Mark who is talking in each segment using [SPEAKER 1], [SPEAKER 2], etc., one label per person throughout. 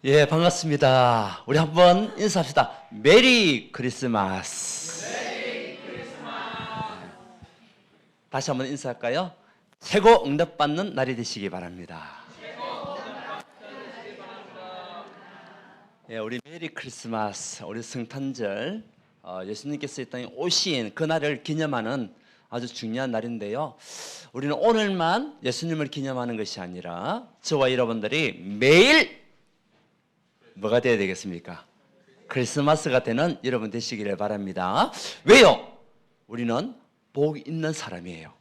[SPEAKER 1] 예, 반갑습니다. 우리 한번 인사합시다. 메리 크리스마스. 메리 크리스마스. 다시 한번 인사할까요? 최고 응답받는 날이 되시기 바랍니다. 예, 우리 메리 크리스마스, 우리 성탄절, 예수님께서 이 땅에 오신 그날을 기념하는 아주 중요한 날인데요. 우리는 오늘만 예수님을 기념하는 것이 아니라 저와 여러분들이 매일 뭐가 되어야 되겠습니까? 크리스마스가 되는 여러분 되시기를 바랍니다. 왜요? 우리는 복 있는 사람이에요.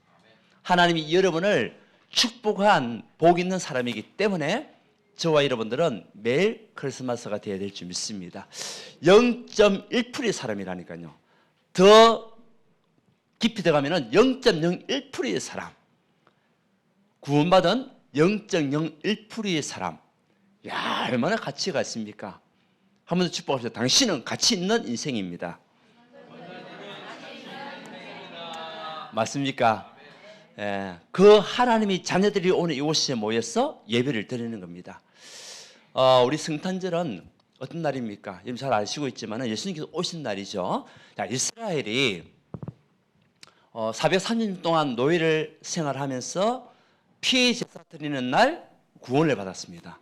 [SPEAKER 1] 하나님이 여러분을 축복한 복 있는 사람이기 때문에 저와 여러분들은 매일 크리스마스가 되어야 될 줄 믿습니다. 0.1%의 사람이라니까요. 더 깊이 들어가면 0.01%의 사람, 구원받은 0.01%의 사람, 야, 얼마나 가치가 있습니까? 한 번 더 축복합시다. 당신은 가치 있는 인생입니다. 맞습니까? 예, 그 하나님이 자녀들이 오늘 이곳에 모여서 예배를 드리는 겁니다. 우리 성탄절은 어떤 날입니까? 여러분 잘 아시고 있지만 예수님께서 오신 날이죠. 자, 이스라엘이 430년 동안 노예를 생활하면서 피의 제사 드리는 날 구원을 받았습니다.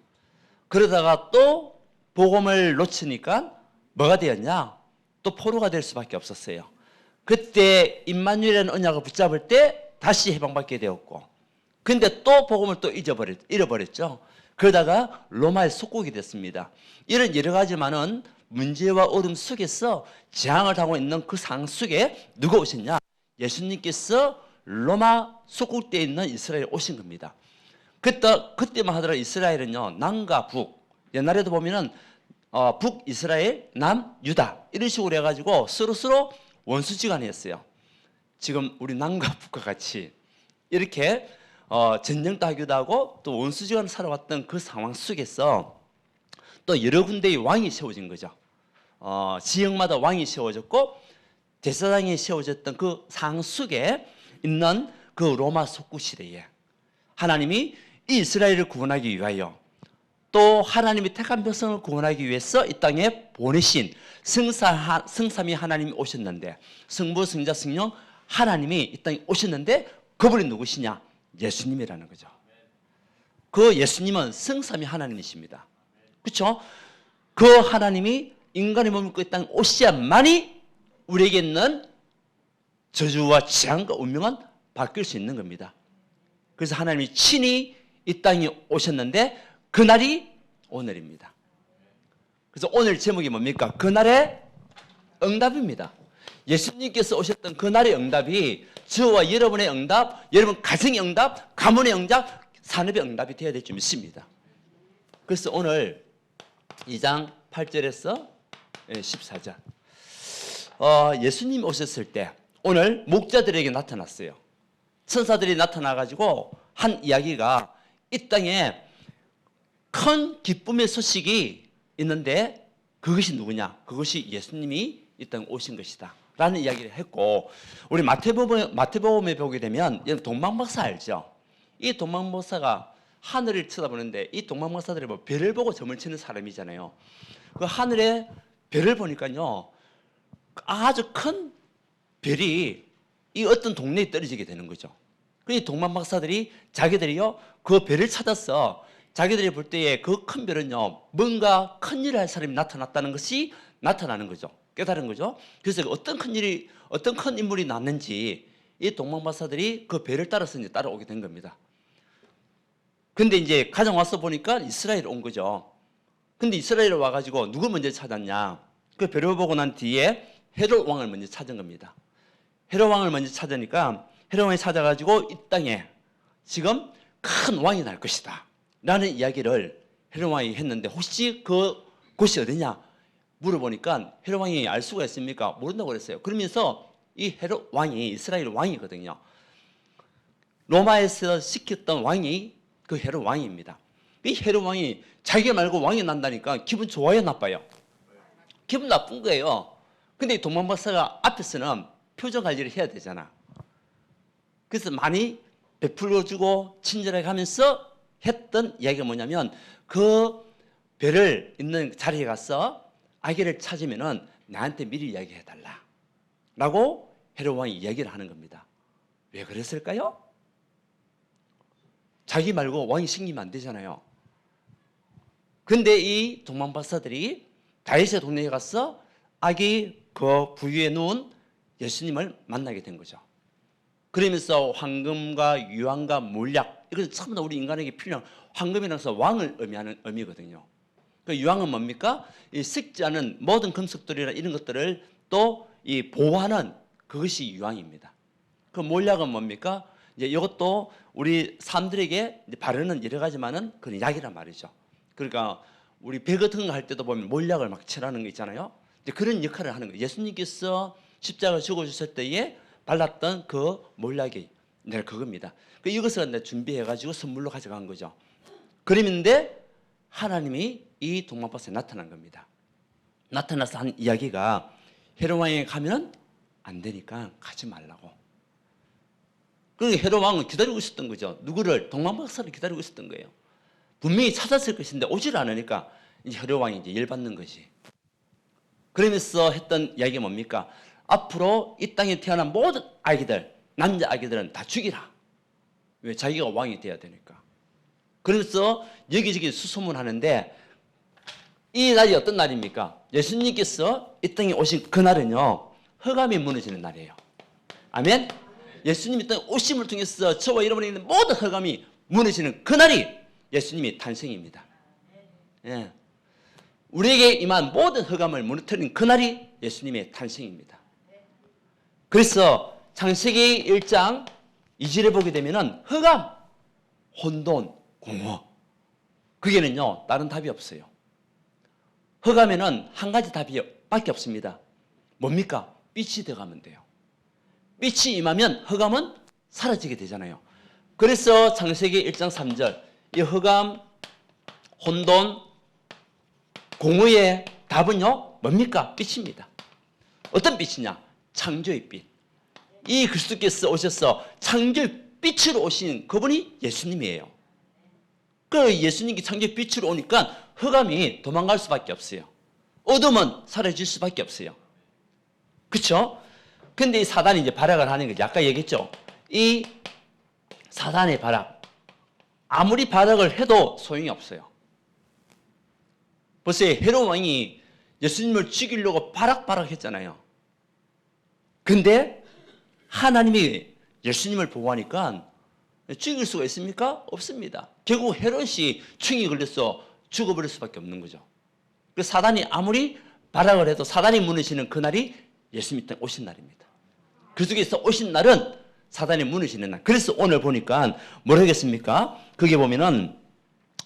[SPEAKER 1] 그러다가 또 복음을 놓치니까 뭐가 되었냐? 또 포로가 될 수밖에 없었어요. 그때 임마누엘이라는 언약을 붙잡을 때 다시 해방받게 되었고, 근데 또 복음을 또 잃어버렸죠. 그러다가 로마의 속국이 됐습니다. 이런 여러 가지 많은 문제와 어려움 속에서 재앙을 당하고 있는 그 상황 속에 누가 오셨냐? 예수님께서 로마 속국대에 있는 이스라엘에 오신 겁니다. 그때만 하더라도 이스라엘은요, 남과 북, 옛날에도 보면은 북이스라엘, 남유다 이런 식으로 해가지고 서로 원수지간이었어요. 지금 우리 남과 북과 같이 이렇게 전쟁도 하기도 하고 또 원수지간을 살아왔던 그 상황 속에서 또 여러 군데의 왕이 세워진 거죠. 지역마다 왕이 세워졌고 제사장이 세워졌던 그 상황 속에 있는 그 로마 속국 시대에 하나님이 이 이스라엘을 구원하기 위하여 또 하나님이 택한 백성을 구원하기 위해서 이 땅에 보내신 성삼위 하나님이 오셨는데, 성부, 성자, 성령 하나님이 이 땅에 오셨는데 그분이 누구시냐? 예수님이라는 거죠. 그 예수님은 성삼위 하나님이십니다. 그렇죠? 그 하나님이 인간의 몸을 입고 이 땅에 오셔야만이 우리에게 있는 저주와 재앙과 운명은 바뀔 수 있는 겁니다. 그래서 하나님이 친히 이 땅에 오셨는데 그날이 오늘입니다. 그래서 오늘 제목이 뭡니까? 그날의 응답입니다. 예수님께서 오셨던 그날의 응답이 저와 여러분의 응답, 여러분 가정의 응답, 가문의 응답, 산업의 응답이 되어야 될 줄 믿습니다. 그래서 오늘 2장 8절에서 14절 예수님 오셨을 때 오늘 목자들에게 나타났어요. 천사들이 나타나가지고 한 이야기가 이 땅에 큰 기쁨의 소식이 있는데 그것이 누구냐? 그것이 예수님이 이 땅에 오신 것이다 라는 이야기를 했고, 우리 마태복음에 보게 되면 동방박사 알죠? 이 동방박사가 하늘을 쳐다보는데 이 동방박사들이 뭐 별을 보고 점을 치는 사람이잖아요. 그 하늘에 별을 보니까요 아주 큰 별이 이 어떤 동네에 떨어지게 되는 거죠. 그 동방박사들이 자기들이요 그 별을 찾아서 자기들이 볼 때에 그 큰 별은요 뭔가 큰 일을 할 사람이 나타났다는 것이 나타나는 거죠. 깨달은 거죠. 그래서 어떤 큰 인물이 났는지 이 동방박사들이 그 별을 따라서 이제 따라오게 된 겁니다. 근데 이제 가정 와서 보니까 이스라엘 온 거죠. 근데 이스라엘에 와가지고 누구 먼저 찾았냐? 그 별을 보고 난 뒤에 헤롯 왕을 먼저 찾은 겁니다. 헤롯 왕을 먼저 찾으니까 헤롯 왕이 찾아가지고 이 땅에 지금 큰 왕이 날 것이다 라는 이야기를 헤롯 왕이 했는데, 혹시 그 곳이 어디냐 물어보니까 헤롯 왕이 알 수가 있습니까? 모른다고 그랬어요. 그러면서 이 헤롯 왕이 이스라엘 왕이거든요. 로마에서 시켰던 왕이 그 헤롯 왕입니다. 이 헤롯 왕이 자기가 말고 왕이 난다니까 기분 좋아요, 나빠요? 기분 나쁜 거예요. 근데 이 동방박사가 앞에서는 표정 관리를 해야 되잖아. 그래서 많이 베풀어주고 친절하게 하면서 했던 이야기가 뭐냐면 그 별을 있는 자리에 가서 아기를 찾으면은 나한테 미리 이야기해달라 라고 헤롯 왕이 이야기를 하는 겁니다. 왜 그랬을까요? 자기 말고 왕이 생기면 안 되잖아요. 근데 이 동방박사들이 다윗의 동네에 가서 아기 그 부위에 누운 예수님을 만나게 된 거죠. 그러면서 황금과 유황과 몰약, 이것은 전부 다 우리 인간에게 필요한, 황금이라는 것은 왕을 의미하는 의미거든요. 그 유황은 뭡니까? 이 썩지 않은 모든 금속들이나 이런 것들을 또 이 보호하는 그것이 유황입니다. 그 몰약은 뭡니까? 이제 이것도 우리 사람들에게 바르는 여러 가지만은 그런 약이란 말이죠. 그러니까 우리 배 같은 거 할 때도 보면 몰약을 막 칠하는 거 있잖아요. 이제 그런 역할을 하는 거예요. 예수님께서 십자가 죽어주실 때에 발랐던 그 몰약이 네, 그겁니다. 이것을 준비해가지고 선물로 가져간 거죠. 그림인데 하나님이 이 동방박사에 나타난 겁니다. 나타나서 한 이야기가 헤롯 왕에게 가면 안 되니까 가지 말라고. 그러니까 헤롯 왕은 기다리고 있었던 거죠. 누구를? 동방박사를 기다리고 있었던 거예요. 분명히 찾았을 것인데 오질 않으니까 이제 헤롯 왕이 이제 열받는 것이. 그러면서 했던 이야기가 뭡니까? 앞으로 이 땅에 태어난 모든 아기들, 남자 아기들은 다 죽이라. 왜? 자기가 왕이 돼야 되니까. 그래서 여기저기 수소문하는데 이 날이 어떤 날입니까? 예수님께서 이 땅에 오신 그날은요, 흑암이 무너지는 날이에요. 아멘? 예수님이 이 땅에 오심을 통해서 저와 여러분이 있는 모든 흑암이 무너지는 그날이 예수님의 탄생입니다. 예. 우리에게 임한 모든 흑암을 무너뜨린 그날이 예수님의 탄생입니다. 그래서 창세기 1장 2절에 보게 되면은 흑암, 혼돈, 공허. 그게는요, 다른 답이 없어요. 흑암에는 한 가지 답이 밖에 없습니다. 뭡니까? 빛이 들어가면 돼요. 빛이 임하면 흑암은 사라지게 되잖아요. 그래서 창세기 1장 3절, 이 흑암, 혼돈, 공허의 답은요, 뭡니까? 빛입니다. 어떤 빛이냐? 창조의 빛. 이 그리스도께서 오셔서 창조의 빛으로 오신 그분이 예수님이에요. 그 예수님이 창조의 빛으로 오니까 흑암이 도망갈 수밖에 없어요. 어둠은 사라질 수밖에 없어요. 그렇죠? 근데 이 사단이 이제 발악을 하는 거죠. 아까 얘기했죠. 이 사단의 발악. 아무리 발악을 해도 소용이 없어요. 벌써 헤롯 왕이 예수님을 죽이려고 발악 했잖아요. 근데 하나님이 예수님을 보호하니까 죽일 수가 있습니까? 없습니다. 결국 헤롯이 충이 걸려서 죽어버릴 수밖에 없는 거죠. 그래서 사단이 아무리 발악을 해도 사단이 무너지는 그날이 예수님이 오신 날입니다. 그리스도께서 오신 날은 사단이 무너지는 날. 그래서 오늘 보니까 뭘 하겠습니까? 거기에 보면은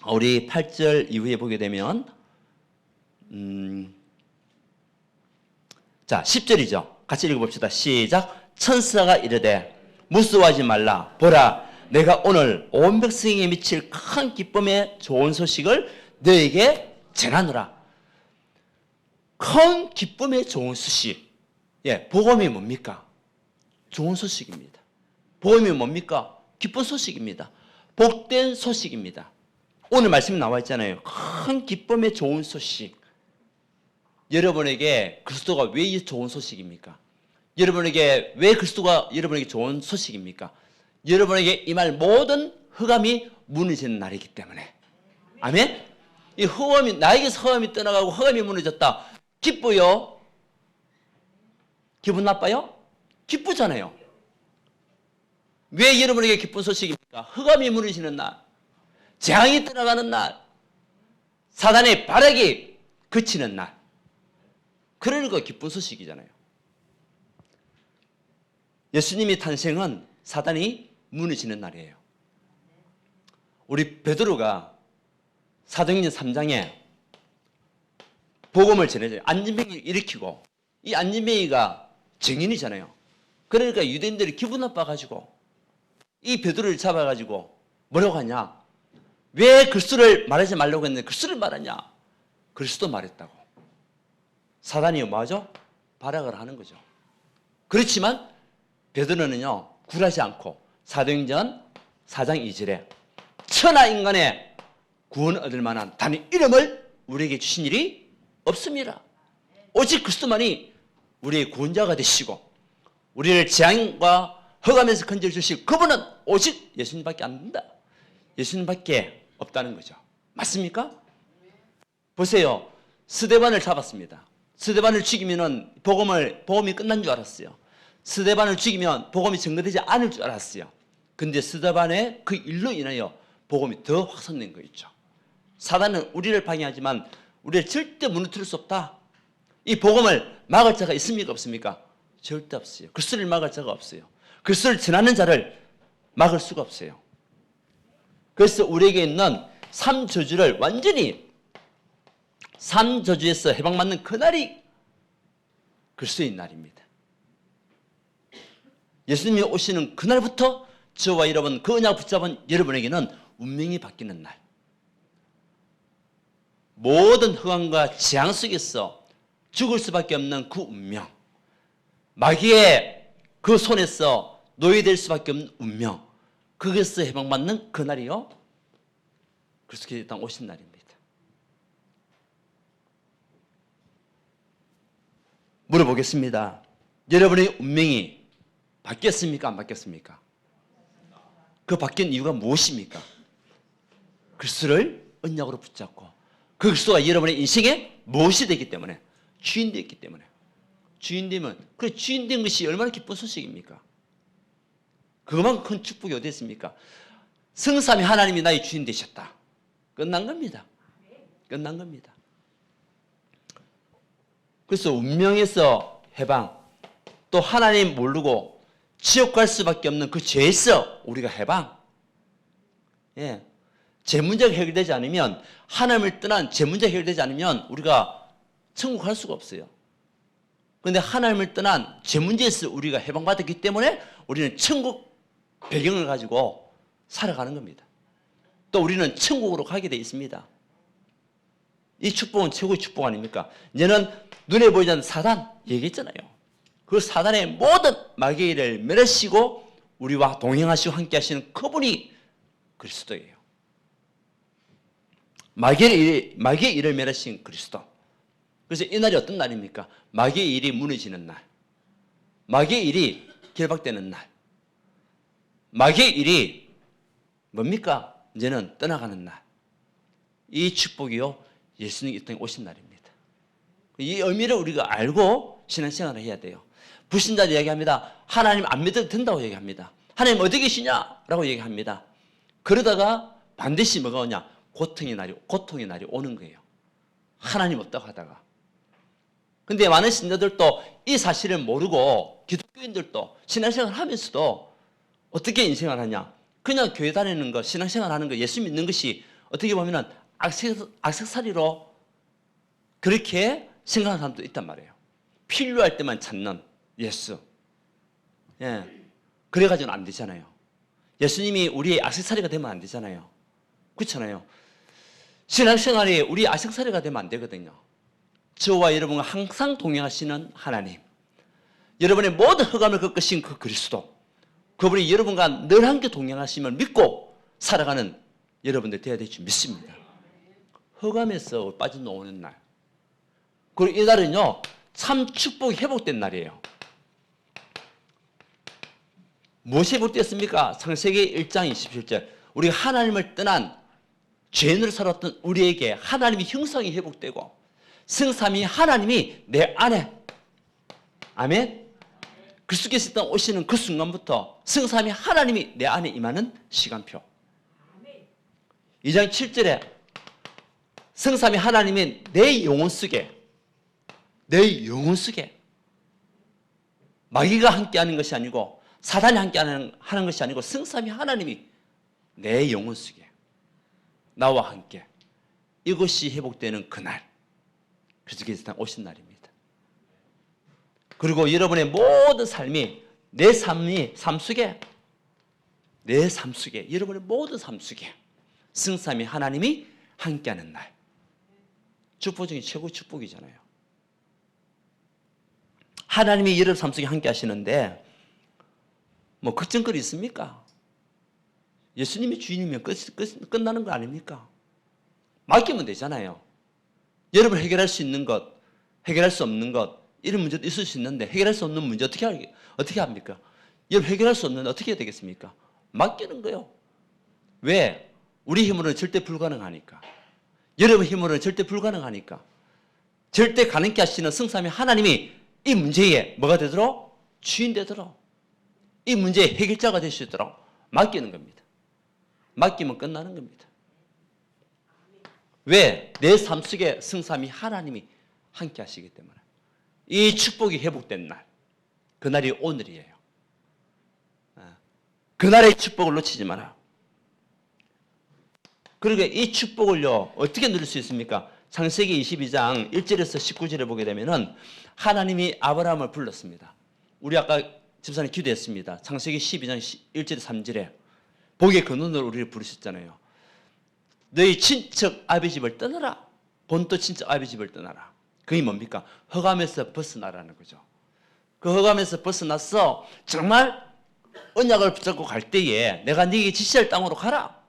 [SPEAKER 1] 우리 8절 이후에 보게 되면 자 10절이죠. 같이 읽어봅시다. 시작. 천사가 이르되 무서워하지 말라. 보라 내가 오늘 온 백성에게 미칠 큰 기쁨의 좋은 소식을 너에게 전하노라. 큰 기쁨의 좋은 소식. 예, 복음이 뭡니까? 좋은 소식입니다. 복음이 뭡니까? 기쁜 소식입니다. 복된 소식입니다. 오늘 말씀이 나와 있잖아요. 큰 기쁨의 좋은 소식. 여러분에게 그리스도가 왜 좋은 소식입니까? 여러분에게 왜 그리스도가 여러분에게 좋은 소식입니까? 여러분에게 임할 모든 흑암이 무너지는 날이기 때문에. 아멘? 이 흑암이, 나에게서 흑암이 떠나가고 흑암이 무너졌다. 기뻐요? 기분 나빠요? 기쁘잖아요. 왜 여러분에게 기쁜 소식입니까? 흑암이 무너지는 날, 재앙이 떠나가는 날, 사단의 발악이 그치는 날. 그러니까 기쁜 소식이잖아요. 예수님의 탄생은 사단이 무너지는 날이에요. 우리 베드로가 사도행전 3장에 복음을 전해줘요. 안진뱅이를 일으키고, 이 안진뱅이가 증인이잖아요. 그러니까 유대인들이 기분 나빠가지고 이 베드로를 잡아가지고 뭐라고 하냐? 왜 그리스도를 말하지 말라고 했는데 그리스도를 말하냐? 그리스도 말했다고. 사단이 뭐하죠? 발악을 하는 거죠. 그렇지만 베드로는요 굴하지 않고 사도행전 4장 2절에 천하 인간의 구원 얻을 만한 단의 이름을 우리에게 주신 일이 없습니다. 오직 그리스도만이 우리의 구원자가 되시고 우리를 재앙과 흑암에서 건져 주실 그분은 오직 예수님밖에 안 된다. 예수님밖에 없다는 거죠. 맞습니까? 보세요. 스데반을 잡았습니다. 스데반을 죽이면은 복음이 끝난 줄 알았어요. 스데반을 죽이면 복음이 증거되지 않을 줄 알았어요. 근데 스데반의 그 일로 인하여 복음이 더 확산된 거 있죠. 사단은 우리를 방해하지만 우리를 절대 무너뜨릴 수 없다. 이 복음을 막을 자가 있습니까? 없습니까? 절대 없어요. 그리스도를 막을 자가 없어요. 그리스도를 전하는 자를 막을 수가 없어요. 그래서 우리에게 있는 삼저주를 완전히 삼저주에서 해방받는 그날이 그리스도의 날입니다. 예수님이 오시는 그날부터 저와 여러분, 그 언약 붙잡은 여러분에게는 운명이 바뀌는 날. 모든 흑암과 재앙 속에서 죽을 수밖에 없는 그 운명, 마귀의 그 손에서 노예될 수밖에 없는 운명, 그것에서 해방받는 그날이요, 그리스도의 땅 오신 날입니다. 물어보겠습니다. 여러분의 운명이 바뀌었습니까? 안 바뀌었습니까? 그 바뀐 이유가 무엇입니까? 그리스도를 언약으로 붙잡고 그 그리스도가 여러분의 인생에 무엇이 되기 때문에, 주인 되었기 때문에. 주인 되면, 그 주인 된 것이 얼마나 기쁜 소식입니까? 그것만큼 큰 축복이 어디 있습니까? 성삼위 하나님이 나의 주인 되셨다. 끝난 겁니다. 끝난 겁니다. 그래서 운명에서 해방, 또 하나님 모르고 지옥 갈 수밖에 없는 그 죄에서 우리가 해방. 예. 제 문제가 해결되지 않으면, 하나님을 떠난 제 문제가 해결되지 않으면 우리가 천국 갈 수가 없어요. 그런데 하나님을 떠난 제 문제에서 우리가 해방받았기 때문에 우리는 천국 배경을 가지고 살아가는 겁니다. 또 우리는 천국으로 가게 되어 있습니다. 이 축복은 최고의 축복 아닙니까? 이제는 눈에 보이지 않는 사단 얘기했잖아요. 그 사단의 모든 마귀의 일을 멸하시고 우리와 동행하시고 함께 하시는 그분이 그리스도예요. 마귀의 일을 멸하신 그리스도. 그래서 이 날이 어떤 날입니까? 마귀의 일이 무너지는 날, 마귀의 일이 결박되는 날, 마귀의 일이 뭡니까? 이제는 떠나가는 날. 이 축복이요, 예수님이 이 땅에 오신 날입니다. 이 의미를 우리가 알고 신앙생활을 해야 돼요. 불신자들 얘기합니다. 하나님 안 믿어도 된다고 얘기합니다. 하나님 어디 계시냐라고 얘기합니다. 그러다가 반드시 뭐가 오냐? 고통의 날이 오는 거예요. 하나님 없다고 하다가. 근데 많은 신자들도 이 사실을 모르고, 기독교인들도 신앙생활을 하면서도 어떻게 인생을 하냐? 그냥 교회 다니는 거, 신앙생활 하는 거, 예수 믿는 것이 어떻게 보면은 악세사리로 그렇게 생각하는 사람도 있단 말이에요. 필요할 때만 찾는 예수. 예. 그래가지고는 안 되잖아요. 예수님이 우리의 악세사리가 되면 안 되잖아요. 그렇잖아요. 신앙생활이 우리 악세사리가 되면 안 되거든요. 저와 여러분과 항상 동행하시는 하나님, 여러분의 모든 흑암을 꺾으신 그 그리스도, 그분이 여러분과 늘 함께 동행하심을 믿고 살아가는 여러분들 되어야 될 줄 믿습니다. 흑암에서 빠져나오는 날, 그리고 이 날은요 참 축복이 회복된 날이에요. 무엇이 회복됐습니까? 창세기 1장 27절, 우리가 하나님을 떠난 죄인으로 살았던 우리에게 하나님의 형상이 회복되고 성삼위 하나님이 내 안에, 아멘. 그리스도께서 일단 오시는 그 순간부터 성삼위 하나님이 내 안에 임하는 시간표. 2장 7절에 성삼위 하나님이 내 영혼 속에 마귀가 함께하는 것이 아니고 사단이 함께하는 것이 아니고 성삼위 하나님이 내 영혼 속에 나와 함께, 이것이 회복되는 그날, 그리스도께서 오신 날입니다. 그리고 여러분의 모든 삶이, 내 삶 속에, 여러분의 모든 삶 속에 성삼위 하나님이 함께하는 날, 축복 중에 최고 축복이잖아요. 하나님이 여러분 삶 속에 함께 하시는데 뭐 걱정거리 있습니까? 예수님이 주인이면 끝나는 거 아닙니까? 맡기면 되잖아요. 여러분 해결할 수 있는 것, 해결할 수 없는 것 이런 문제도 있을 수 있는데 해결할 수 없는 문제 어떻게 합니까? 여러분 해결할 수 없는데 어떻게 해야 되겠습니까? 맡기는 거요. 왜? 우리 힘으로는 절대 불가능하니까. 여러분 힘으로는 절대 불가능하니까. 절대 가능케 하시는 성삼위 하나님이 이 문제에 뭐가 되도록? 주인 되도록. 이 문제의 해결자가 될 수 있도록 맡기는 겁니다. 맡기면 끝나는 겁니다. 왜? 내 삶 속에 성삼위 하나님이 함께 하시기 때문에. 이 축복이 회복된 날, 그날이 오늘이에요. 그날의 축복을 놓치지 마라. 그러니까 이 축복을요 어떻게 누릴 수 있습니까? 창세기 22장 1절에서 19절에 보게 되면은 하나님이 아브라함을 불렀습니다. 우리 아까 집사님 기도했습니다. 창세기 12장 1절 3절에 복의 근원으로 우리를 부르셨잖아요. 너희 친척 아비 집을 떠나라. 본토 친척 아비 집을 떠나라. 그게 뭡니까? 흑암에서 벗어나라는 거죠. 그 흑암에서 벗어나서 정말 언약을 붙잡고 갈 때에 내가 네게 지시할 땅으로 가라.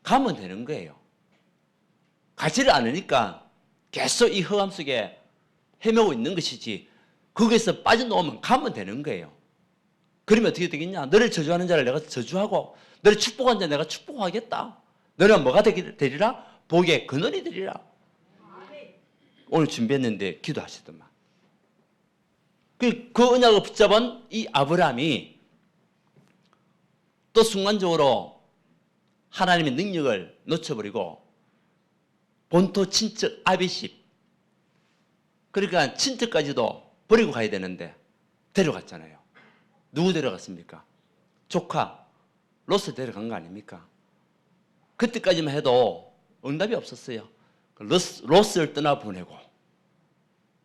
[SPEAKER 1] 가면 되는 거예요. 가지를 않으니까 계속 이 흑암 속에 헤매고 있는 것이지 거기에서 빠져나오면 가면 되는 거예요. 그러면 어떻게 되겠냐? 너를 저주하는 자를 내가 저주하고 너를 축복하는 자를 내가 축복하겠다. 너는 뭐가 되리라? 복의 근원이 되리라. 오늘 준비했는데 기도하시더만. 그 언약을 붙잡은 이 아브라함이 또 순간적으로 하나님의 능력을 놓쳐버리고 본토 친척 아비십, 그러니까 친척까지도 버리고 가야 되는데 데려갔잖아요. 누구 데려갔습니까? 조카 롯을 데려간 거 아닙니까? 그때까지만 해도 응답이 없었어요. 롯을 떠나보내고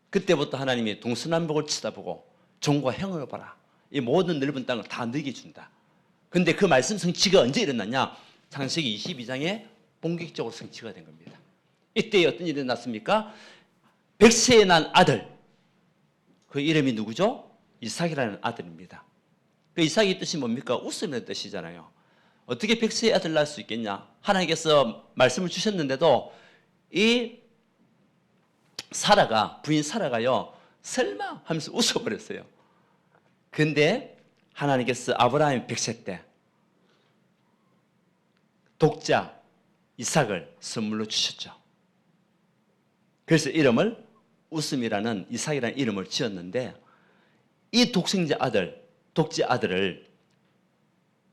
[SPEAKER 1] 그때부터 하나님이 동서남북을 쳐다보고 종과 형을 봐라. 이 모든 넓은 땅을 다 너에게 준다. 근데 그 말씀 성취가 언제 일어났냐? 창세기 22장에 본격적으로 성취가 된 겁니다. 이때 어떤 일이 일어났습니까? 백세에 난 아들, 그 이름이 누구죠? 이삭이라는 아들입니다. 그 이삭의 뜻이 뭡니까? 웃음의 뜻이잖아요. 어떻게 백세의 아들 낳을 수 있겠냐? 하나님께서 말씀을 주셨는데도 이 사라가, 부인 사라가요, 설마 하면서 웃어버렸어요. 근데 하나님께서 아브라함의 100세 때 독자 이삭을 선물로 주셨죠. 그래서 이름을 웃음이라는 이삭이라는 이름을 지었는데 이 독생자 아들, 독자 아들을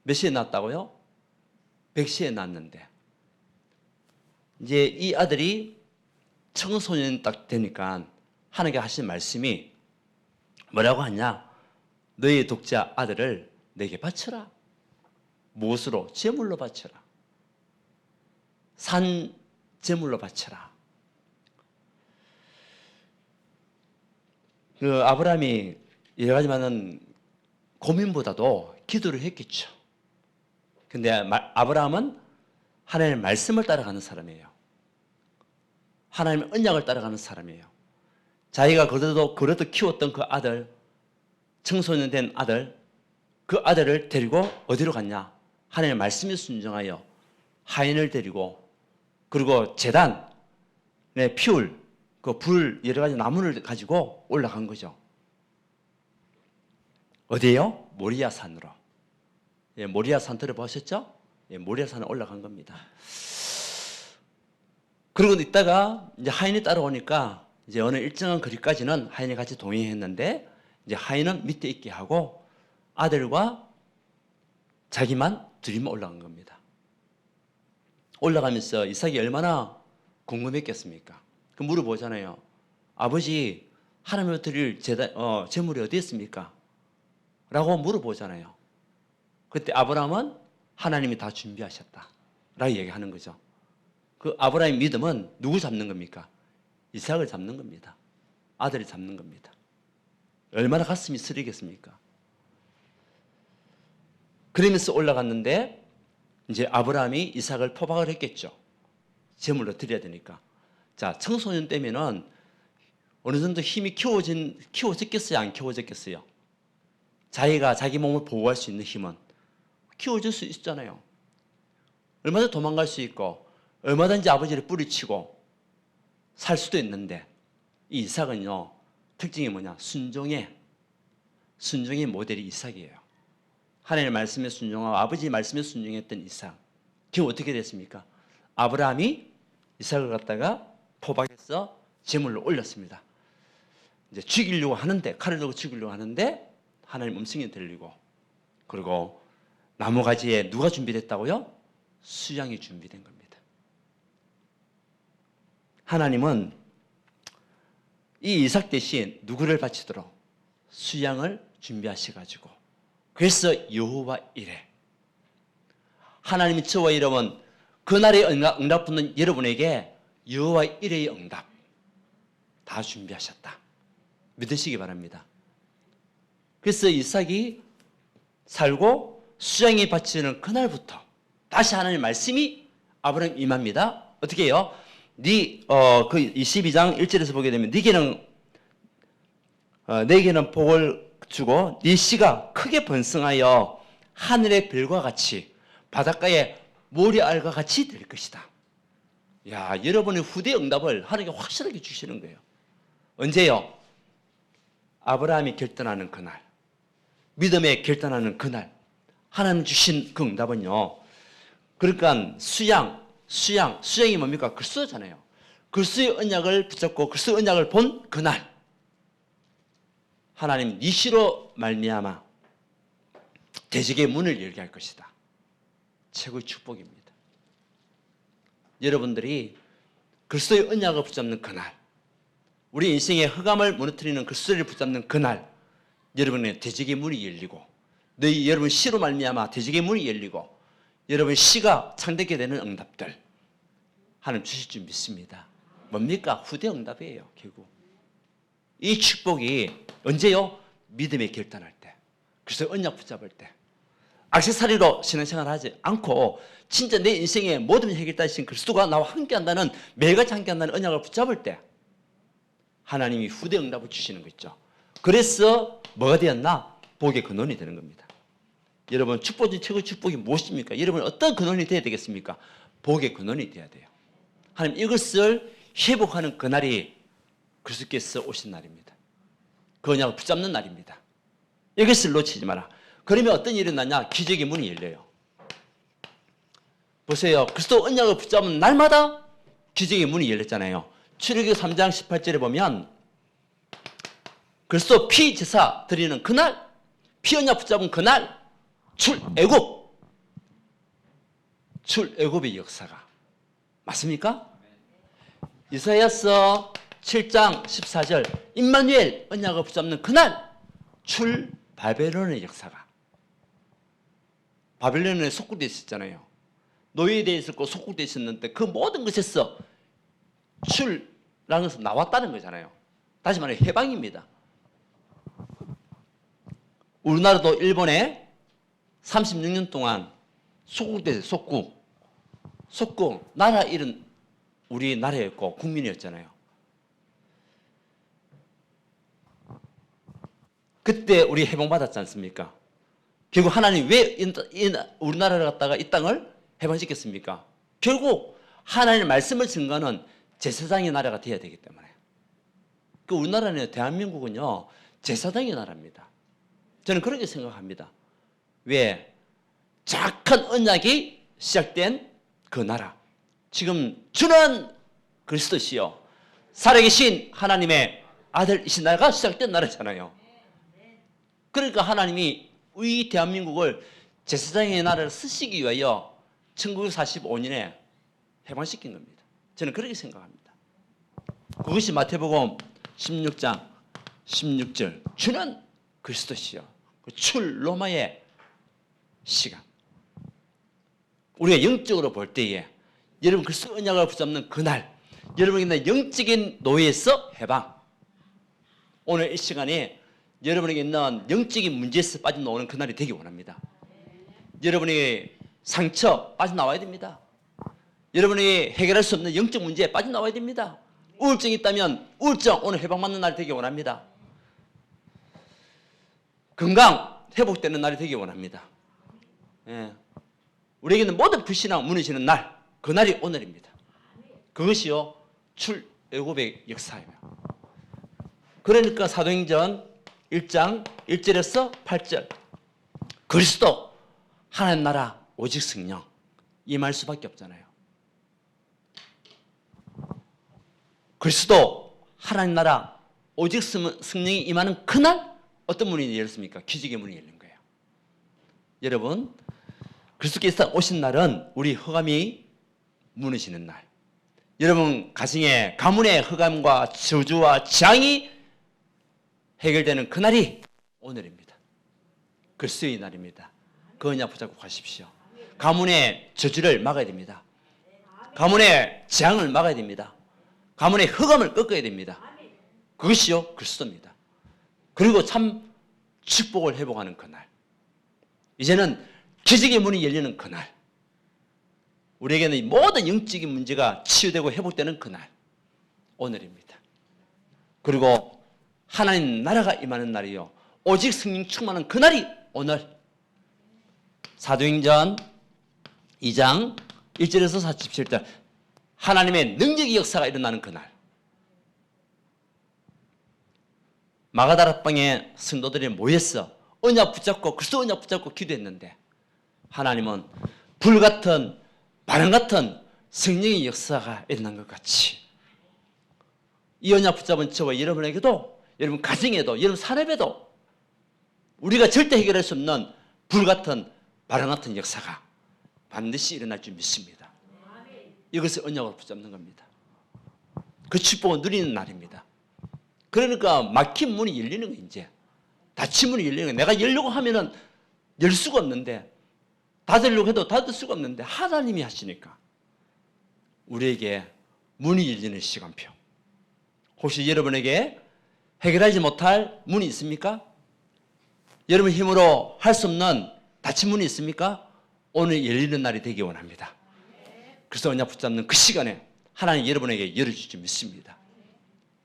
[SPEAKER 1] 몇 시에 낳았다고요? 100시에 낳았는데 이제 이 아들이 청소년 딱 되니까 하나님께 하신 말씀이 뭐라고 하냐? 너의 독자 아들을 내게 바쳐라. 무엇으로? 제물로 바쳐라. 산 제물로 바쳐라. 그 아브라함이 여러 가지 많은 고민보다도 기도를 했겠죠. 근데 아브라함은 하나님의 말씀을 따라가는 사람이에요. 하나님의 언약을 따라가는 사람이에요. 자기가 그래도 키웠던 그 아들, 청소년 된 아들, 그 아들을 데리고 어디로 갔냐? 하나님의 말씀에 순종하여 하인을 데리고 그리고 제단에 피울 그 불 여러 가지 나무를 가지고 올라간 거죠. 어디에요? 모리아 산으로. 예, 모리아 산 들어보셨죠? 예, 모리아 산에 올라간 겁니다. 그러고 있다가 이제 하인이 따라오니까 이제 어느 일정한 거리까지는 하인이 같이 동행했는데 이제 하인은 밑에 있게 하고 아들과 자기만 둘이만 올라간 겁니다. 올라가면서 이삭이 얼마나 궁금했겠습니까? 그 물어보잖아요. 아버지, 하나님을 드릴 제물이 어디 있습니까? 라고 물어보잖아요. 그때 아브라함은 하나님이 다 준비하셨다 라고 얘기하는 거죠. 그 아브라함의 믿음은 누구 잡는 겁니까? 이삭을 잡는 겁니다. 아들을 잡는 겁니다. 얼마나 가슴이 쓰리겠습니까? 그러면서 올라갔는데 이제 아브라함이 이삭을 포박을 했겠죠. 제물로 드려야 되니까. 자, 청소년 때면은 어느 정도 힘이 키워졌겠어요? 안 키워졌겠어요? 자기가 자기 몸을 보호할 수 있는 힘은 키워줄 수 있잖아요. 얼마든지 도망갈 수 있고 얼마든지 아버지를 뿌리치고 살 수도 있는데 이 이삭은요 특징이 뭐냐? 순종의 모델이 이삭이에요. 하나님의 말씀에 순종하고 아버지 말씀에 순종했던 이삭. 지금 어떻게 됐습니까? 아브라함이 이삭을 갖다가 포박해서 제물로 올렸습니다. 이제 죽이려고 하는데, 칼을 들고 죽이려고 하는데 하나님 음성이 들리고, 그리고 나무가지에 누가 준비됐다고요? 수양이 준비된 겁니다. 하나님은 이 이삭 대신 누구를 바치도록 수양을 준비하셔가지고, 그래서 여호와 이레, 하나님이 저와 여러분 그날의 응답 받는 여러분에게 여호와 이레의 응답 다 준비하셨다 믿으시기 바랍니다. 그래서 이삭이 살고 수양이 바치는 그날부터 다시 하나님의 말씀이 아브라함 임합니다. 어떻게 해요? 그 22장 1절에서 보게 되면 네게는 복을 주고 네 씨가 크게 번성하여 하늘의 별과 같이 바닷가의 모래알과 같이 될 것이다. 야, 여러분의 후대 응답을 하나님께 확실하게 주시는 거예요. 언제요? 아브라함이 결단하는 그날, 믿음에 결단하는 그날, 하나님 주신 그 응답은요. 그러니까 수양이 뭡니까? 그리스도잖아요. 그리스도의 언약을 붙잡고 그리스도의 언약을 본 그날, 하나님 네 씨로 말미암아 대적의 문을 열게 할 것이다. 최고의 축복입니다. 여러분들이 그리스도의 언약을 붙잡는 그날, 우리 인생의 흑암을 무너뜨리는 그리스도를 붙잡는 그날, 여러분의 대적의 문이 열리고, 여러분 씨로 말미암아 대적의 문이 열리고, 여러분 씨가 창되게 되는 응답들 하나님 주실 줄 믿습니다. 뭡니까? 후대 응답이에요. 결국 이 축복이 언제요? 믿음에 결단할 때, 그리스도의 언약 붙잡을 때, 액세서리로 신앙생활을 하지 않고 진짜 내 인생의 모든 해결자이신 그리스도가 나와 함께한다는, 매일같이 함께한다는 언약을 붙잡을 때 하나님이 후대 응답을 주시는 거 있죠. 그래서 뭐가 되었나? 복의 근원이 되는 겁니다. 여러분, 축복 중 최고의 축복이 무엇입니까? 여러분 어떤 근원이 되어야 되겠습니까? 복의 근원이 되어야 돼요. 하나님 이것을 회복하는 그날이 그리스도께서 오신 날입니다. 그 언약을 붙잡는 날입니다. 이것을 놓치지 마라. 그러면 어떤 일이 일어나냐? 기적의 문이 열려요. 보세요. 그리스도 언약을 붙잡은 날마다 기적의 문이 열렸잖아요. 출애굽기 3장 18절에 보면 그리스도 피 제사 드리는 그날, 피 언약 붙잡은 그날, 출애굽의 역사가 맞습니까? 이사야서 7장 14절 임마누엘 언약을 붙잡는 그날, 바벨론의 역사가, 바벨론에 속국되어 있었잖아요. 노예되어 있었고 속국되어 있었는데 그 모든 것에서 출라는 것은 나왔다는 거잖아요. 다시 말해 해방입니다. 우리나라도 일본에 36년 동안 속국되어 있어요. 속국 나라 이름 우리나라였고 국민이었잖아요. 그때 우리 해방받았지 않습니까? 결국 하나님 왜 우리나라를 갖다가 이 땅을 해방시켰습니까? 결국 하나님의 말씀을 증거하는 제사장의 나라가 되어야 되기 때문에. 그 우리나라는, 대한민국은요 제사장의 나라입니다. 저는 그렇게 생각합니다. 왜? 정확한 언약이 시작된 그 나라. 지금 주는 그리스도시요 살아계신 하나님의 아들이신 나라가 시작된 나라잖아요. 그러니까 하나님이 이 대한민국을 제사장의 나라를 쓰시기 위하여 1945년에 해방시킨 겁니다. 저는 그렇게 생각합니다. 그것이 마태복음 16장 16절 주는 그리스도시요 출 로마의 시간. 우리가 영적으로 볼 때에 여러분 그리스도 언약을 붙잡는 그날, 여러분에게 영적인 노예에서 해방. 오늘 이 시간에 여러분에게 있는 영적인 문제에서 빠져나오는 그날이 되기 원합니다. 여러분의 상처 빠져나와야 됩니다. 여러분이 해결할 수 없는 영적 문제에 빠져나와야 됩니다. 우울증이 있다면 우울증 오늘 해방받는 날이 되기 원합니다. 건강 회복되는 날이 되기 원합니다. 예. 우리에게는 모든 불신앙 무너지는 날, 그 날이 오늘입니다. 그것이요 애굽의 역사예요. 그러니까 사도행전 1장 1절에서 8절 그리스도 하나님 나라 오직 성령 임할 수밖에 없잖아요. 그리스도 하나님 나라 오직 성령이 임하는 그날 어떤 문이 열렸습니까? 기적의 문이 열린 거예요. 여러분, 그리스도께서 오신 날은 우리 흑암이 무너지는 날. 여러분 가정의 가문의 흑암과 저주와 재앙이 해결되는 그날이 오늘입니다. 그리스도의 날입니다. 그 언약 붙잡고 가십시오. 가문의 저주를 막아야 됩니다. 가문의 재앙을 막아야 됩니다. 가문의 흑암을 꺾어야 됩니다. 그것이요 그리스도입니다. 그리고 참 축복을 회복하는 그날. 이제는 기적의 문이 열리는 그날. 우리에게는 이 모든 영적인 문제가 치유되고 회복되는 그날. 오늘입니다. 그리고 하나님 나라가 임하는 날이요. 오직 성령 충만한 그날이 오늘. 사도행전 2장 1절에서 47절 하나님의 능력의 역사가 일어나는 그날. 마가다락방에 성도들이 모였어. 언약 붙잡고 그리스도 언약 붙잡고 기도했는데 하나님은 불같은 바람 같은 성령의 역사가 일어난 것 같이 이 언약 붙잡은 저와 여러분에게도 여러분 가정에도 여러분 산업에도 우리가 절대 해결할 수 없는 불같은 바람 같은 역사가 반드시 일어날 줄 믿습니다. 이것을 언약으로 붙잡는 겁니다. 그 축복을 누리는 날입니다. 그러니까 막힌 문이 열리는 거예요. 이제 닫힌 문이 열리는 거예요. 내가 열려고 하면은 열 수가 없는데 닫으려고 해도 닫을 수가 없는데 하나님이 하시니까 우리에게 문이 열리는 시간표. 혹시 여러분에게 해결하지 못할 문이 있습니까? 여러분 힘으로 할 수 없는 닫힌 문이 있습니까? 오늘 열리는 날이 되기 원합니다. 그래서 언약 붙잡는 그 시간에 하나님 여러분에게 열어줄 줄 믿습니다.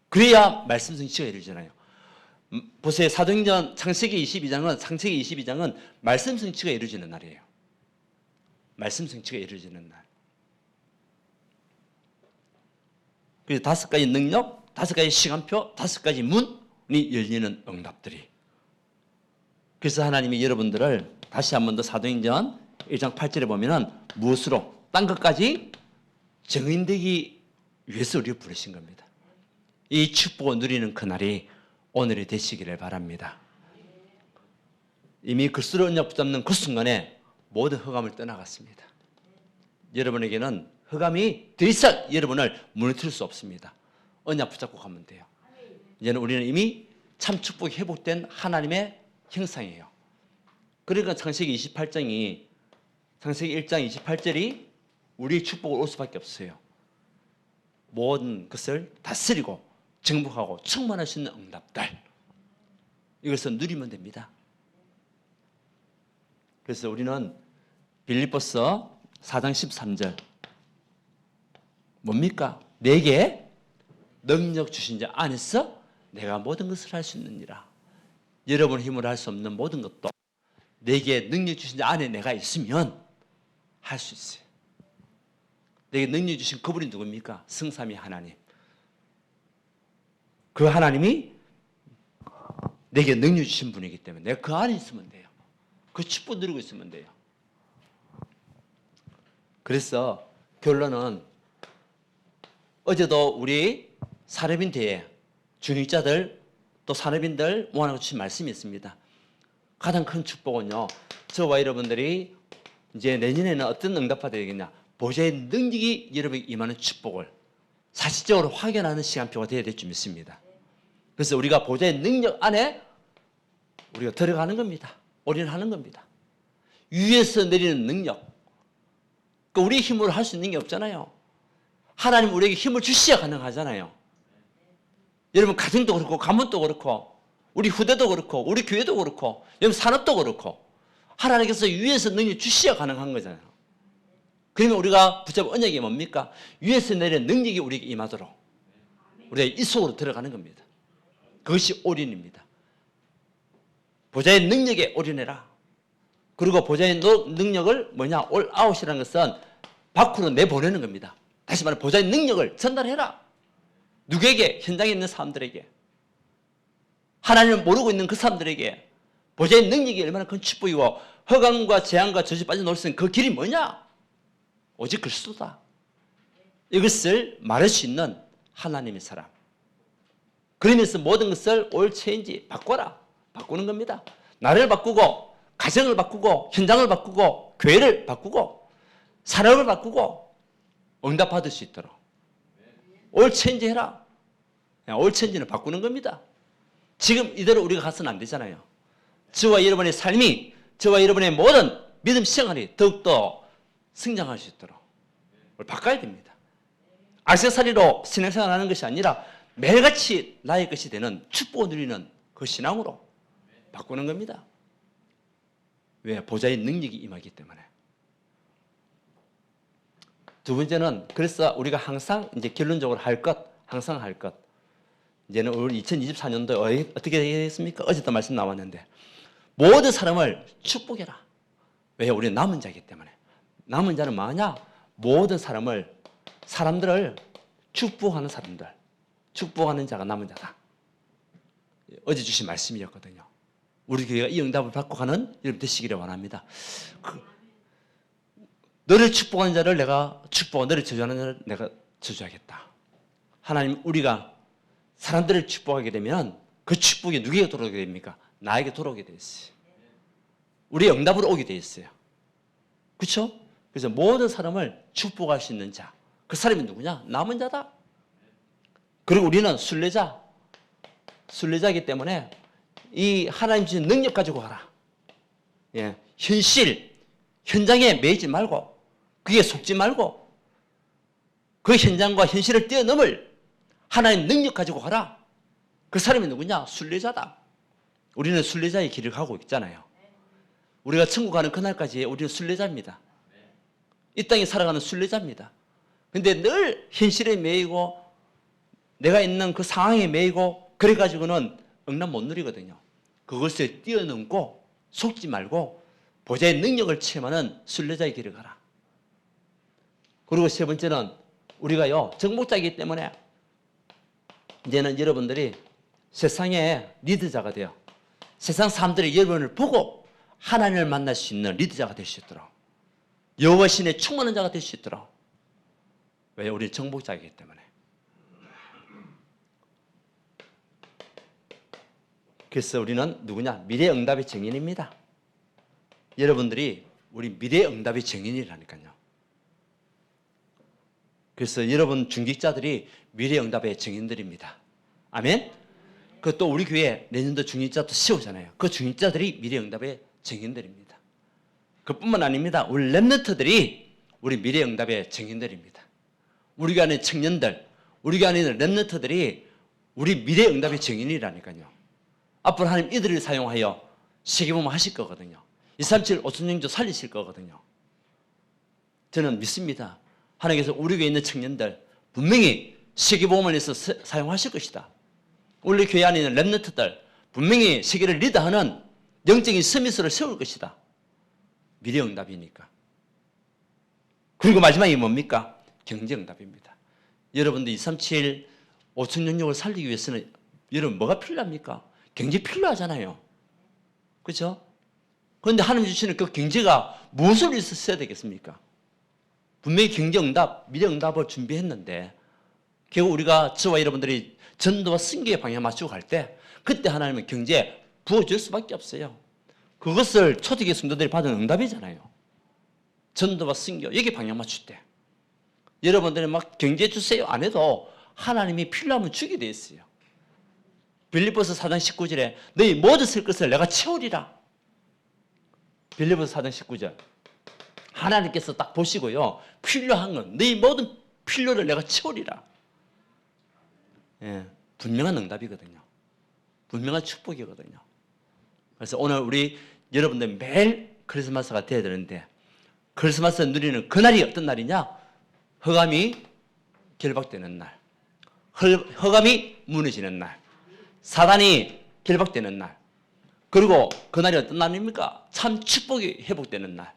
[SPEAKER 1] 그래야 말씀 성취가 이루어지잖아요. 보세요. 사도행전 창세기 22장은 말씀 성취가 이루어지는 날이에요. 말씀 성취가 이루어지는 날. 그래서 5가지 능력, 5가지 시간표, 5가지 문이 열리는 응답들이. 그래서 하나님이 여러분들을 다시 한 번 더 사도행전 1장 8절에 보면은 무엇으로 딴 것까지 정인되기 위해서 우리를 부르신 겁니다. 이 축복을 누리는 그날이 오늘이 되시기를 바랍니다. 이미 그리스도를 언약 붙잡는 그 순간에 모든 흑암을 떠나갔습니다. 여러분에게는 흑암이 더 이상 여러분을 무너뜨릴 수 없습니다. 언약 붙잡고 가면 돼요. 이제는 우리는 이미 참 축복이 회복된 하나님의 형상이에요. 그러니까 창세기 1장 28절이 우리의 축복을 올 수밖에 없어요. 모든 것을 다스리고 정복하고 충만할 수 있는 응답들. 이것을 누리면 됩니다. 그래서 우리는 빌립보서 4장 13절 뭡니까? 내게 능력 주신 자 안에서 내가 모든 것을 할 수 있느니라. 여러분 힘으로 할 수 없는 모든 것도 내게 능력 주신 자 안에 내가 있으면 할 수 있어요. 내게 능력 주신 그분이 누굽니까? 성삼위 하나님. 그 하나님이 내게 능력 주신 분이기 때문에 내가 그 안에 있으면 돼요. 그 축복 누리고 있으면 돼요. 그래서 결론은 어제도 우리 산업인 대회 중직자들 또 산업인들 모아놓고 주신 말씀이 있습니다. 가장 큰 축복은요. 저와 여러분들이 이제 내년에는 어떤 응답받아야 되겠냐. 보좌의 능력이 여러분에게 임하는 축복을 사실적으로 확인하는 시간표가 되어야 될 줄 믿습니다. 그래서 우리가 보좌의 능력 안에 우리가 들어가는 겁니다. 올인하는 겁니다. 위에서 내리는 능력. 우리 힘으로 할 수 있는 게 없잖아요. 하나님 우리에게 힘을 주셔야 가능하잖아요. 여러분 가정도 그렇고 가문도 그렇고 우리 후대도 그렇고 우리 교회도 그렇고 여러분 산업도 그렇고 하나님께서 위에서 능력 주셔야 가능한 거잖아요. 그러면 우리가 붙잡은 언약이 뭡니까? 위에서 내리는 능력이 우리에게 임하도록 우리가 이 속으로 들어가는 겁니다. 그것이 올인입니다. 보좌의 능력에 올인해라. 그리고 보좌의 능력을 뭐냐? 올아웃이라는 것은 밖으로 내보내는 겁니다. 다시 말해 보좌의 능력을 전달해라. 누구에게? 현장에 있는 사람들에게. 하나님을 모르고 있는 그 사람들에게 보좌의 능력이 얼마나 큰 축복이고 허감과 재앙과 저주 빠져나올 수 있는 그 길이 뭐냐? 오직 그리스도다. 이것을 말할 수 있는 하나님의 사람. 그러면서 모든 것을 올 체인지 바꿔라. 바꾸는 겁니다. 나를 바꾸고 가정을 바꾸고 현장을 바꾸고 교회를 바꾸고 산업을 바꾸고 응답받을 수 있도록 올 체인지 해라. 올 체인지는 바꾸는 겁니다. 지금 이대로 우리가 가서는 안 되잖아요. 저와 여러분의 삶이 저와 여러분의 모든 믿음 생활이 더욱더 성장할 수 있도록 바꿔야 됩니다. 액세서리로 신앙생활 하는 것이 아니라 매일같이 나의 것이 되는 축복을 누리는 그 신앙으로 바꾸는 겁니다. 왜? 보좌의 능력이 임하기 때문에. 두 번째는 그래서 우리가 항상 이제 결론적으로 할 것, 항상 할 것. 이제는 우리 2024년도에 어떻게 되겠습니까? 어제도 말씀 나왔는데 모든 사람을 축복해라. 왜? 우리는 남은 자이기 때문에. 남은 자는 뭐냐? 모든 사람들을 축복하는 사람들. 축복하는 자가 남은 자다. 어제 주신 말씀이었거든요. 우리 교회가 이 응답을 받고 가는 여러분 되시기를 원합니다. 너를 축복하는 자를 내가 축복하고 너를 저주하는 자를 내가 저주하겠다. 하나님, 우리가 사람들을 축복하게 되면 그 축복이 누구에게 돌아오게 됩니까? 나에게 돌아오게 돼 있어요. 우리의 응답으로 오게 돼 있어요. 그렇죠? 그래서 모든 사람을 축복할 수 있는 자. 그 사람이 누구냐? 남은 자다. 그리고 우리는 순례자이기 때문에 이 하나님 주신 능력 가지고 가라. 예, 현장에 매이지 말고 그게 속지 말고 그 현장과 현실을 뛰어넘을 하나님 능력 가지고 가라. 그 사람이 누구냐? 순례자다. 우리는 순례자의 길을 가고 있잖아요. 우리가 천국 가는 그날까지 우리는 순례자입니다. 이 땅에 살아가는 순례자입니다. 근데 늘 현실에 매이고 내가 있는 그 상황에 매이고 그래가지고는 응답 못 누리거든요. 그것을 뛰어넘고 속지 말고 보좌의 능력을 체험하는 순례자의 길을 가라. 그리고 세 번째는 우리가요 정복자이기 때문에 이제는 여러분들이 세상의 리더자가 돼요. 세상 사람들이 여러분을 보고 하나님을 만날 수 있는 리더자가 될 수 있도록 여호와 신의 충만한 자가 될 수 있도록. 왜? 우리는 정복자이기 때문에. 그래서 우리는 누구냐? 미래 응답의 증인입니다. 여러분들이 우리 미래 응답의 증인이라니까요. 그래서 여러분 중직자들이 미래 응답의 증인들입니다. 아멘? 그것도 우리 교회 내년도 중직자도 세우잖아요. 그 중직자들이 미래 응답의 증인들입니다. 그뿐만 아닙니다. 우리 렘넌트들이 우리 미래 응답의 증인들입니다. 우리가 아는 청년들, 우리가 아는 렘넌트들이 우리 미래 응답의 증인이라니까요. 앞으로 하나님 이들을 사용하여 세계복음 하실 거거든요. 237 5천명조 살리실 거거든요. 저는 믿습니다. 하나님께서 우리 교회에 있는 청년들 분명히 세계복음을 위해서 사용하실 것이다. 우리 교회 안에 있는 렘넌트들 분명히 세계를 리더하는 영적인 서밋을 세울 것이다. 미래응답이니까. 그리고 마지막이 뭡니까? 경제응답입니다. 여러분들 237 5천 영역을 살리기 위해서는 여러분 뭐가 필요합니까? 경제 필요하잖아요. 그렇죠? 그런데 하나님 주시는 그 경제가 무엇을 위해서 써야 되겠습니까? 분명히 경제응답, 미래응답을 준비했는데 결국 우리가 저와 여러분들이 전도와 승계의 방향 맞추고 갈 때 그때 하나님은 경제에 부어줄 수밖에 없어요. 그것을 초대교회 성도들이 받은 응답이잖아요. 전도와 승교, 여기 방향 맞출 때 여러분들이 막 경제 주세요 안 해도 하나님이 필요하면 주게 돼 있어요. 빌립보서 4장 19절에 너희 모든 쓸 것을 내가 채우리라. 빌립보서 4장 19절 하나님께서 딱 보시고요. 필요한 건 너희 모든 필요를 내가 채우리라. 예, 분명한 응답이거든요. 분명한 축복이거든요. 그래서 오늘 우리 여러분들 매일 크리스마스가 돼야 되는데 크리스마스 누리는 그날이 어떤 날이냐? 허감이 결박되는 날, 허감이 무너지는 날, 사단이 결박되는 날, 그리고 그날이 어떤 날입니까? 참 축복이 회복되는 날,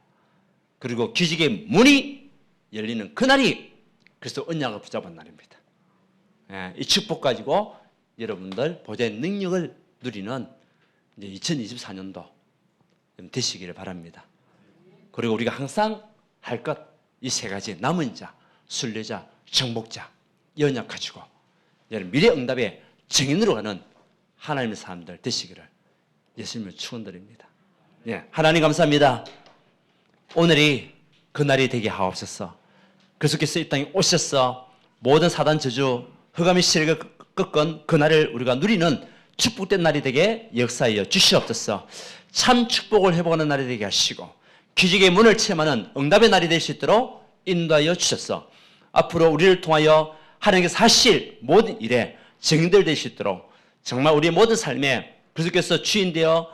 [SPEAKER 1] 그리고 기적의 문이 열리는 그날이 그래서 언약을 붙잡은 날입니다. 이 축복 가지고 여러분들 보좌의 능력을 누리는 이제 2024년도 되시기를 바랍니다. 그리고 우리가 항상 할 것 이 세 가지 남은 자, 순례자, 정복자 연약 가지고 미래 응답의 증인으로 가는 하나님의 사람들 되시기를 예수님을 축원드립니다. 예, 하나님 감사합니다. 오늘이 그날이 되게 하옵소서. 그리스도께서 이 땅에 오셔서 모든 사단 저주, 흑암의 시력을 꺾은 그날을 우리가 누리는 축복된 날이 되게 역사하여 주시옵소서. 참 축복을 회복하는 날이 되게 하시고 기적의 문을 체험하는 응답의 날이 될 수 있도록 인도하여 주셔서 앞으로 우리를 통하여 하나님께서 하실 모든 일에 증인들 될 수 있도록 정말 우리의 모든 삶에 그리스도께서 주인 되어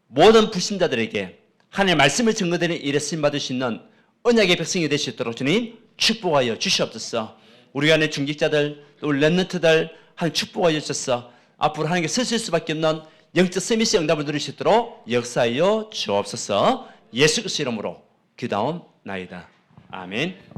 [SPEAKER 1] 모든 불신자들에게 하나님의 말씀을 증거되는 일에 쓰임받을 수 있는 언약의 백성이 될 수 있도록 주님 축복하여 주시옵소서. 우리 안에 중직자들 또 렘넌트들 하나님 축복하여 주셔서 앞으로 하나님께 서실 수밖에 없는 영적 서밋의 응답을 누릴 수 있도록 역사하여 주옵소서. 예수 그리스도 이름으로 기도하옵나이다. 아멘.